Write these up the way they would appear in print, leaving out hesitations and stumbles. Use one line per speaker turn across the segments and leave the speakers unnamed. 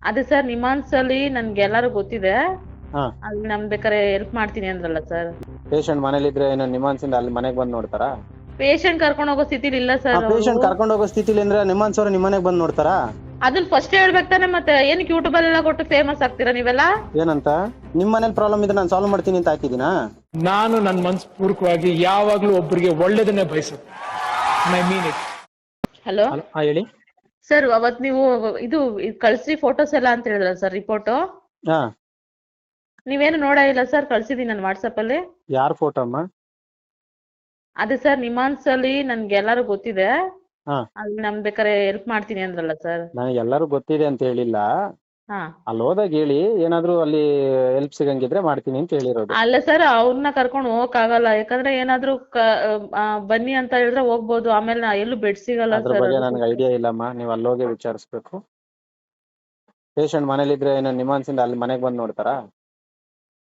ಅದೇ ಸರ್ ನಿಮ್ಹಾನ್ಸ್ ಅಲ್ಲಿ ನನ್ಗೆ ಎಲ್ಲಾರು ಗೊತ್ತಿದೆ.
ಹಾ
ಅಲ್ಲಿ ನಮ್ ಬೇಕಾರೆ ಹೆಲ್ಪ್ ಮಾಡ್ತೀನಿ ಅಂದ್ರಲ್ಲ ಸರ್.
ಪೇಷಂಟ್ ಮನೇಲಿದ್ರೆ ಏನೋ ನಿಮ್ಹಾನ್ಸಿಂದ ಅಲ್ಲಿ ಮನೆಗೆ ಬಂದು ನೋಡ್ತಾರಾ?
ಪೇಷಂಟ್ ಕರ್ಕೊಂಡು ಹೋಗೋ ಸ್ಥಿತಿಲಿ ಇಲ್ಲ
ಆ
ಸರ್ ಅವರು.
ಪೇಷಂಟ್ ಕರ್ಕೊಂಡು ಹೋಗೋ ಸ್ಥಿತಿಲಿ ಅಂದ್ರೆ ನಿಮ್ಹಾನ್ಸ್ ಅವ್ರು ನಿಮ್ ಮನೆಗೆ ಬಂದು ನೋಡ್ತಾರಾ?
ಅದನ್ನ ಫಸ್ಟ್ ಹೇಳ್ಬೇಕು ತಾನೆ, ಮತ್ತೆ ಏನಕ್ಕೆ ಯೂಟ್ಯೂಬ್ ಅಲ್ಲೆಲ್ಲ ಕೊಟ್ಟು ಫೇಮಸ್ ಆಗ್ತೀರಾ ನೀವೆಲ್ಲ?
ಏನಂತ? ನಿಮ್ ಮನೇಲಿ ಪ್ರಾಬ್ಲಮ್ ಇದ್ರೆ ನಾನು ಸಾಲ್ವ್ ಮಾಡ್ತೀನಿ ಅಂತ ಹಾಕಿದೀನಾ?
ನಾನು ನನ್ನ ಮನಸ್ಪೂರ್ವಕವಾಗಿ ಯಾವಾಗ್ಲೂ ಒಬ್ಬರಿಗೆ ಒಳ್ಳೇದನ್ನೇ ಬಯಸುತ್ತೆ. I mean it.
ಹಲೋ
ಹಾ ಹೇಳಿ.
ಸರ್, ಅವತ್ ನೀವು ಇದು ಕಳ್ಸಿ ಫೋಟೋಸ್ ಎಲ್ಲ ಅಂತ ಹೇಳಿದ್ರಲ್ಲ ಸರ್, ರಿಪೋರ್ಟ್
ಹಾ
ನೀವೇನು ನೋಡ ಇಲ್ಲ ಸರ್? ಕಳ್ಸಿದೀನಿ ನಾನು ವಾಟ್ಸಪ್ ಅಲ್ಲಿ.
ಯಾರ್ ಫೋಟೋ ಅಮ್ಮ?
ಅದೇ ಸರ್ ನಿಮ್ಹಾನ್ಸ್ ಅಲ್ಲಿ ನನ್ಗೆ ಎಲ್ಲಾರು ಗೊತ್ತಿದೆ.
ಹಾ
ಅಲ್ಲಿ ನಮ್ ಬೇಕಾರೆ ಹೆಲ್ಪ್ ಮಾಡ್ತೀನಿ ಅಂದ್ರಲ್ಲ ಸರ್.
ನನಗೆ ಎಲ್ಲರೂ ಗೊತ್ತಿದೆ ಅಂತ ಹೇಳಿಲ್ಲ.
ಹಾ
ಅಲ್ಲಿ ಹೋದಾಗ ಹೇಳಿ, ಏನಾದ್ರೂ ಅಲ್ಲಿ ಹೆಲ್ಪ್ ಸಿಗಂಗಿದ್ರೆ ಮಾಡ್ತೀನಿ ಅಂತ ಹೇಳಿರೋದು.
ಅಲ್ಲ ಸರ್, ಅವ್ರನ್ನ ಕರ್ಕೊಂಡು ಹೋಗಕ್ ಆಗಲ್ಲ. ಯಾಕಂದ್ರೆ ಏನಾದ್ರೂ ಬನ್ನಿ ಅಂತ ಹೇಳಿದ್ರೆ ಹೋಗ್ಬೋದು, ಆಮೇಲೆ ಎಲ್ಲೂ ಬೆಡ್ ಸಿಗಲ್ಲ
ಅದ್ರ
ಸರ್.
ಬಗ್ಗೆ ನನ್ಗೆ ಐಡಿಯಾ ಇಲ್ಲಮ್ಮ, ನೀವು ಅಲ್ಲೋಗಿ ವಿಚಾರಿಸ್ಬೇಕು. ಪೇಷಂಟ್ ಮನೇಲಿದ್ರೆ ಏನೋ ನಿಮ್ಹಾನ್ಸಿಂದ ಅಲ್ಲಿ ಮನೆಗೆ ಬಂದು ನೋಡ್ತಾರಾ?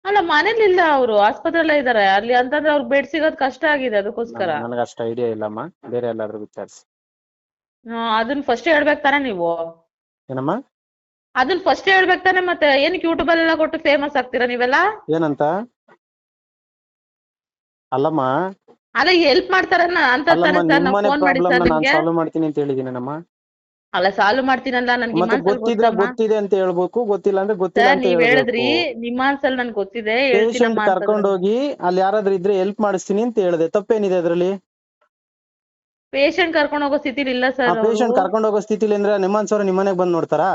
ಅಲ್ಲ, ಮನೇಲಿ ಇಲ್ಲ, ಅವರು ಆಸ್ಪತ್ರೆಯಲ್ಲೇ ಇದಾರೆ ಅಲ್ಲಿ ಅಂತಂದ್ರೆ ಅವ್ರಿಗೆ ಬೆಡ್ ಸಿಗೋದ್ ಕಷ್ಟ ಆಗಿದೆ, ಅದಕ್ಕೋಸ್ಕರ.
ನನಗೆ ಅಷ್ಟು ಐಡಿಯಾ ಇಲ್ಲಮ್ಮ, ಬೇರೆ ಎಲ್ಲಾದ್ರೂ ವಿಚಾರಿಸಿ.
ಅದನ್ನ ಫಸ್ಟ್ ಹೇಳ್ಬೇಕು ತಾನೆ ನೀವು.
ಏನಮ್ಮ?
ಅದನ್ನ ಫಸ್ಟ್ ಹೇಳ್ಬೇಕು ತಾನೆ, ಮತ್ತೆ ಏನಕ್ಕೆ ಯೂಟ್ಯೂಬ್ ಅಲ್ಲೆಲ್ಲ ಕೊಟ್ಟು ಫೇಮಸ್ ಆಗ್ತೀರಾ ನೀವೆಲ್ಲ?
ಏನಂತ? ಅಲ್ಲಮ್ಮ
ಅಲ್ಲ, ಹೆಲ್ಪ್ ಮಾಡ್ತಾರನ್ನ ಅಂತ
ಅಲ್ಲಮ್ಮ,
ತಾನೆ ಸರ್
ನಿಮ್
ನಾವು
ಮನೆ
ಫೋನ್ ಮಾಡಿ
ಪ್ರಾಬ್ಲಮ್
ಸರ್
ನಾನು
ನಿಮ್ಗೆ.
ಸಾಲ್ವ್ ಮಾಡ್ತೀನಿ ಅಂತ ಹೇಳಿದೀನಮ್ಮ.
ಅಲ್ಲ, ಸಾಲ್ವ್ ಮಾಡ್ತೀನಲ್ಲ, ನನ್ಗೆ
ಮತ್ತೆ
ನಿಮ್ಹಾನ್ಸ್ ಅಲ್ಲಿ
ಗೊತ್ತಿದ್ರೆ
ಗೊತ್ತಮ್ಮ
ಗೊತ್ತಿದೆ ಅಂತ ಹೇಳ್ಬೇಕು, ಗೊತ್ತಿಲ್ಲ ಅಂದ್ರೆ ಗೊತ್ತಿಲ್ಲ
ಸರ್.
ಅಂತ
ನೀವ್ ಹೇಳಿದ್ರಿ
ಹೇಳ್ಬೇಕು.
ನಿಮ್ಹಾನ್ಸ್ ಅಲ್ಲಿ ನನ್ಗೆ ಗೊತ್ತಿದೆ,
ಪೇಷಂಟ್
ಹೇಳ್ತೀನಮ್ಮ ಅಂತಂದ್ರೆ.
ಕರ್ಕೊಂಡೋಗಿ ಅಲ್ಲಿ ಯಾರಾದ್ರೂ ಇದ್ರೆ ಹೆಲ್ಪ್ ಮಾಡಿಸ್ತೀನಿ ಅಂತ ಹೇಳಿದೆ, ತಪ್ಪೇನಿದೆ ಅದ್ರಲ್ಲಿ?
ಪೇಷಂಟ್ ಕರ್ಕೊಂಡು ಹೋಗೋ ಸ್ಥಿತಿಲಿ ಇಲ್ಲ
ಆ
ಸರ್ ಅವರು.
ಪೇಷಂಟ್ ಕರ್ಕೊಂಡು ಹೋಗೋ ಸ್ಥಿತಿಲಿ ಅಂದ್ರೆ ನಿಮ್ಹಾನ್ಸ್ ಅವ್ರು ನಿಮ್ ಮನೆಗೆ ಬಂದು ನೋಡ್ತಾರಾ?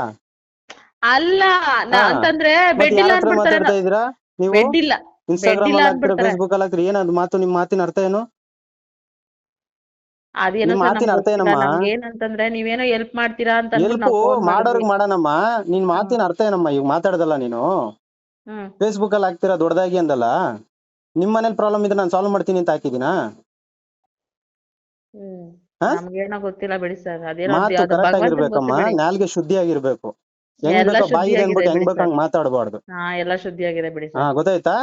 ಅಲ್ಲ,
ಹಾ
ಅಂತಂದ್ರೆ
ಮತ್ತೆ
ಬೆಡ್
ಯಾರ
ಇಲ್ಲ
ಹತ್ರ
ಅನ್ಬಿಡ್ತಾರೆ.
ಮಾತಾಡ್ತಾ ಇದೀರಾ ನೀವು?
ಬೆಡ್ ಇಲ್ಲ, ಬೆಡ್
ಇನ್ಸ್ಟಾಗ್ರಾಮ್
ಇಲ್ಲ
ಅಲ್ಲಿ ಹಾಕ್ತಿರಾ,
ಅನ್ಬಿಡ್ತಾರೆ.
ಫೇಸ್ಬುಕ್ ಅಲ್ಲಿ ಹಾಕ್ತಿರಾ, ಏನದು ಮಾತು? ನಿಮ್ ಮಾತಿನ ಅರ್ಥ ಏನು?
ಅದೇನೋ
ನಿಮ್
ಸರ್
ಮಾತಿನ
ನಮ್ಗೆ
ಅರ್ಥ
ಗೊತ್ತಿಲ್ಲ.
ಏನಮ್ಮ?
ನಮ್ಗೆ ಏನಂತಂದ್ರೆ ನೀವೇನೋ ಹೆಲ್ಪ್ ಮಾಡ್ತೀರಾ ಅಂತ ಅನ್ಬಿಟ್ಟು
ಹೆಲ್ಪ್
ನಾವು ಫೋನ್ ಮಾಡಿದ್ವಿ.
ಮಾಡೋರ್ಗ್ ಮಾಡಣಮ್ಮ. ನಿನ್
ಹ್ಮ್
ಮಾತಿನ ಅರ್ಥ ಏನಮ್ಮ ಈಗ ಮಾತಾಡ್ದಲ್ಲ ನೀನು?
ಹ್ಮ್
ಫೇಸ್ಬುಕ್ ಅಲ್ಲಿ ಹಾಕ್ತಿರಾ ದೊಡ್ಡದಾಗಿ ಅಂದಲ್ಲ. ನಿಮ್ ಮನೇಲಿ ಪ್ರಾಬ್ಲಮ್ ಇದ್ರೆ ನಾನು ಸಾಲ್ವ್ ಮಾಡ್ತೀನಿ ಅಂತ ಹಾಕಿದೀನಾ?
ಹ್ಮ್
ಹಾ
ನಮ್ಗೇನೋ ಗೊತ್ತಿಲ್ಲ ಬಿಡಿ ಸರ್. ಅದೇನೋ
ಮಾತು
ಅದು
ಕರೆಕ್ಟ್
ಭಗವಂತನ್ ಗೊತ್ತು
ಆಗಿರ್ಬೇಕಮ್ಮ,
ಬಿಡಿ.
ನಾಲ್ಗೆ ಶುದ್ಧಿ ಆಗಿರ್ಬೇಕು. ಹೆಂಗ್
ಎಲ್ಲ
ಬೇಕೋ
ಶುದ್ಧಿ
ಬಾಯಿಗೆ
ಆಗಿದೆ
ಅನ್ಬಿಟ್ಟು ಹೆಂಗ್
ಬಿಡಿ
ಬೇಕೋ
ಸರ್.
ಹಂಗ್ ಮಾತಾಡ್ಬಾರ್ದು.
ಎಲ್ಲ ಶುದ್ಧಿ ಆಗಿದೆ ಬಿಡಿ
ಹಾ
ಸರ್.
ಗೊತ್ತಾಯ್ತಾ?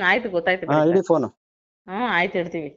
ಆಯ್ತು, ಗೊತ್ತಾಯ್ತು
ಹಾ
ಬಿಡಿ
ಇಡಿ
ಸರ್.
ಫೋನು.
ಆಯ್ತು, ಇಡ್ತೀವಿ.